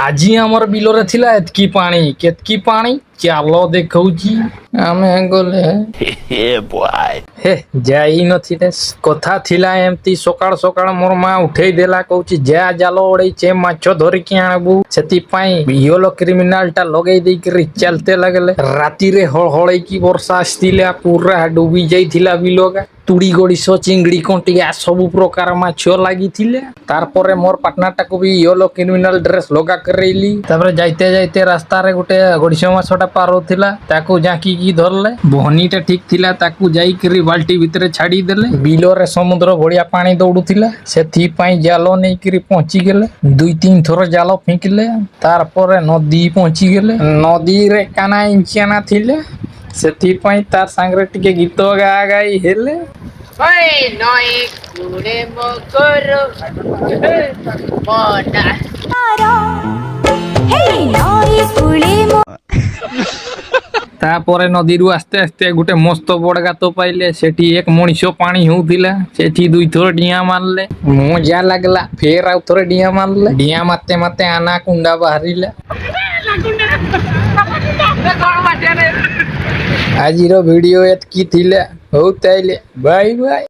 आज आमर बिलरे थिला एतकी पानी केतकी पानी चालो देखौची आमे गले हे जाई नथिले कथा थिला एमती सकाळ सकाळ मोर मा उठेई देला कहूची जा जालो ओडई चे माछो धरि के आनबू सेति पाई बियोलो क्रिमिनल टा लगेई देई करी चलते लगले राती रे हळहळई की वर्षा आस्तिला पूरा डूबी जाइथिला बिलोगा तुड़ी गोड़ीस चिंगड़ी कंटिया सब प्रकार माछ लगी तार परे मोर पार्टनर को भी येलो क्रिमिनल ड्रेस लगा करैली तापर जाइते जाइते रास्ता रे गुटे गोड़ीस माछटा पार होथिला ताकू जाकी की धरले बहनीटा ठीक थिला ताकू जाई करी बाल्टी भितरे छाड़ी देले बिलो रे समुद्र भड़िया पानी दौड़ुथिला सेथि पई जालो नै करी पहुंची गेले दुई तीन थोर जालो फेंकले तार परे नदी पहुंची गेले नदी रे काना इंचियाना थिले सेथि पई तार सांगरे टिके गीत गा गाई हेले ओए नई कुड़े मकरो मोना हे नई कुड़े तापरे नदी रु आस्ते आस्ते गुटे मस्त बड़ गात पाइले सेठी एक मनीष पानी होउथिला सेठी दुई थोर डिया मारले मजा लागला फेर आउ थोर डिया मारले डिया माते माते आना कुंडा बाहरिला आजिरो वीडियो एतकी थिले हो ताइले बाय बाय।